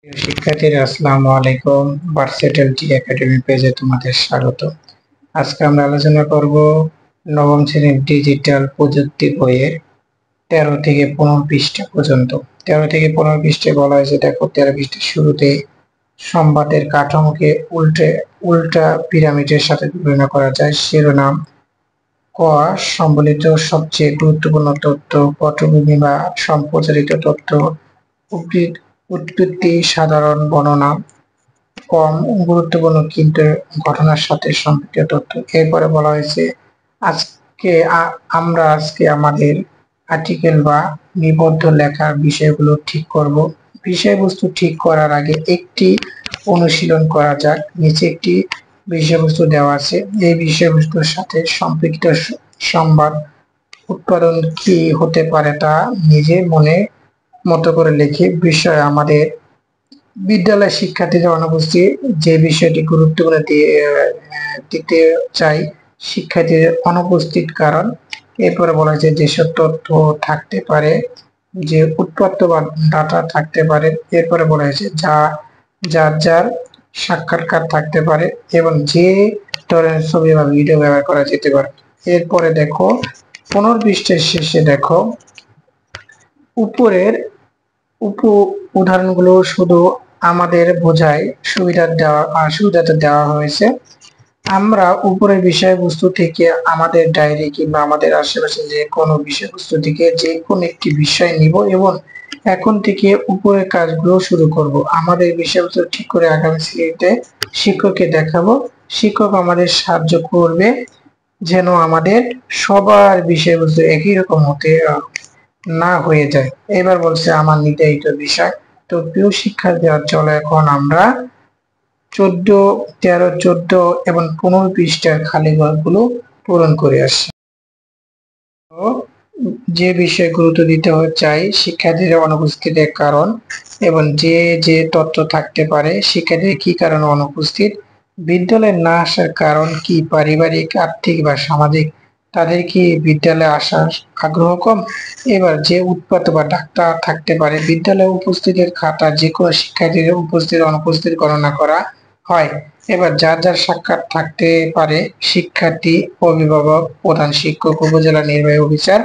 প্রিয় শিক্ষার্থীরা আসসালামু আলাইকুম। ভার্সেটাইলিটি একাডেমি পেজে তোমাদের স্বাগত। আজকে আমরা আলোচনা করব নবম শ্রেণীর ডিজিটাল প্রযুক্তি বইয়ের 13 থেকে 15 পৃষ্ঠা পর্যন্ত। 13 থেকে 15 পৃষ্ঠায় বলা হয়েছে, দেখো 13 পৃষ্ঠার শুরুতে সংবাদের কাঠামোকে উল্টা পিরামিডের সাথে তুলনা করা যায়। শিরোনাম: ক সম্বলিত সবচেয়ে গুরুত্বপূর্ণ তথ্য, পটভূমি বা সম্প্রচারিত তথ্য, উৎপত্তি, সাধারণ বর্ণনা, কম গুরুত্বপূর্ণ কিন্তু ঘটনার সাথে সম্পর্কিত তথ্য। এরপরে বলা হয়েছে আমরা আমাদের আর্টিকেল বা নিবদ্ধ লেখার বিষয়গুলো ঠিক করব। বিষয়বস্তু ঠিক করার আগে একটি অনুশীলন করা যাক। নিচে একটি বিষয়বস্তু দেওয়া আছে। এই বিষয়বস্তুর সাথে সম্পৃক্ত সংবাদ উৎপাদন কি হতে পারে তা নিজে মনে মতো করে লিখে বিষয় আমাদের বিদ্যালয় শিক্ষার্থীদের অনুপস্থিত যে বিষয়টি গুরুত্বপূর্ণ দিতে চাই শিক্ষার্থীদের অনুপস্থিত কারণ। এরপরে বলা হয়েছে যেসব তথ্য থাকতে পারে, যে উৎপাত্ত বা ডাটা থাকতে পারে। এরপরে বলা হয়েছে যার যার সাক্ষাৎকার থাকতে পারে এবং যে ধরনের ছবি বা ভিডিও ব্যবহার করা যেতে পারে। এরপরে দেখো 15 পৃষ্ঠার শেষে দেখো উপরের উদাহরণগুলো শুধু আমাদের বোঝায় সুবিধাতে দেওয়া হয়েছে। আমরা উপরের বিষয়বস্তু থেকে আমাদের ডায়েরি কিংবা আমাদের আশেপাশে যে কোনো বিষয়বস্তু থেকে যে কোনো একটি বিষয় নিব এবং এখন থেকে উপরের কাজগুলো শুরু করব। আমাদের বিষয়বস্তু ঠিক করে আগামী শ্রেণীতে শিক্ষককে দেখাবো। শিক্ষক আমাদের সাহায্য করবে যেন আমাদের সবার বিষয়বস্তু একই রকম হতে না হয়ে যায়। এবার বলছে আমার নির্ধারিত বিষয়। তো প্রিয় শিক্ষার্থীরা, চলো এখন আমরা 14, 13, 14 এবং 15 পৃষ্ঠার খালি ঘরগুলো পূরণ করে আসি। যে বিষয়ে গুরুত্ব দিতে চাই শিক্ষার্থীদের অনুপস্থিতির কারণ এবং যে যে তথ্য থাকতে পারে শিক্ষার্থীদের কি কারণে অনুপস্থিত, বিদ্যালয়ে না আসার কারণ কি, পারিবারিক, আর্থিক বা সামাজিক, তাদের কি বিদ্যালয়ে আসার আগ্রহ কম। এবার যে উৎপাত বা ডাক্তার থাকতে পারে, বিদ্যালয়ে উপস্থিতির খাতা যে কোনো শিক্ষার্থীদের উপস্থিত অনুপস্থিত গণনা করা হয়। এবার যার যার সাক্ষাৎ থাকতে পারে, শিক্ষার্থী, অভিভাবক, প্রধান শিক্ষক, উপজেলা নির্বাহী অফিসার।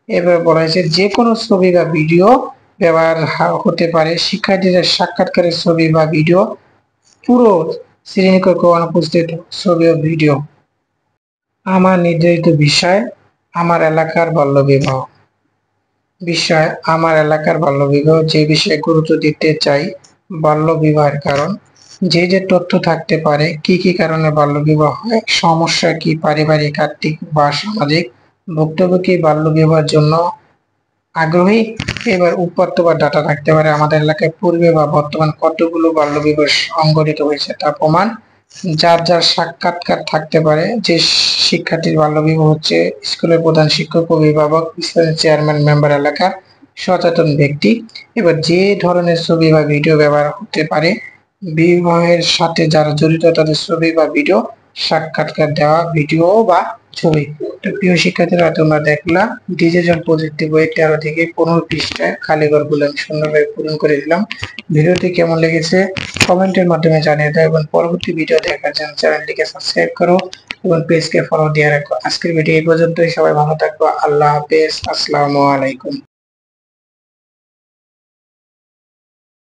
এবার বলা হয়েছে যে কোনো ছবি বা ভিডিও ব্যবহার হতে পারে। শিক্ষার্থীদের সাক্ষাৎকারের ছবি বা ভিডিও, পুরো শ্রেণীকক্ষে অনুপস্থিত ছবি ও ভিডিও। আমার নির্ধারিত বিষয় আমার এলাকার বাল্যবিবাহ। বিষয় আমার এলাকার বাল্যবিবাহ। যে বিষয়ে গুরুত্ব দিতে চাই বাল্যবিবাহের কারণ, যে যে তথ্য থাকতে পারে, কি কি কারণে বাল্যবিবাহ হয়, সমস্যা কি, পারিবারিক, আর্থিক বা সামাজিক, বক্তব্য কি বাল্যবিবাহের জন্য আগ্রহী। এবার উপাত্ত বা ডাটা থাকতে পারে, আমাদের এলাকায় পূর্বে বা বর্তমান কতগুলো বাল্যবিবাহ সংঘটিত হয়েছে তা প্রমাণ। যার যার সাক্ষাৎকার থাকতে পারে, যে শিক্ষার্থীর বাল্যবিবাহ হচ্ছে স্কুলের প্রধান শিক্ষক, অভিভাবক, চেয়ারম্যান, মেম্বার, এলাকার সচেতন ব্যক্তি। এবার যে ধরনের ছবি বা ভিডিও ব্যবহার হতে পারে, বিবাহের সাথে যারা জড়িত তাদের ছবি বা ভিডিও, সাক্ষাৎকার দেওয়া ভিডিও বা ছবি। তো প্রিয় শিক্ষার্থীরা, তোমরা দেখলা ডিজিটাল প্রযুক্তি বই 13 থেকে 15 পৃষ্ঠায় খালি ঘরগুলো আমি সুন্দরভাবে পূরণ করে দিলাম। ভিডিওটি কেমন লেগেছে কমেন্টের মাধ্যমে জানিয়ে দাও এবং পরবর্তী ভিডিও দেখার জন্য চ্যানেলটিকে সাবস্ক্রাইব করো এবং পেজকে ফলো দিয়ে রাখো। আজকের ভিডিও এই পর্যন্তই। সবাই ভালো থাকবো। আল্লাহ হাফেজ। আসসালামু আলাইকুম।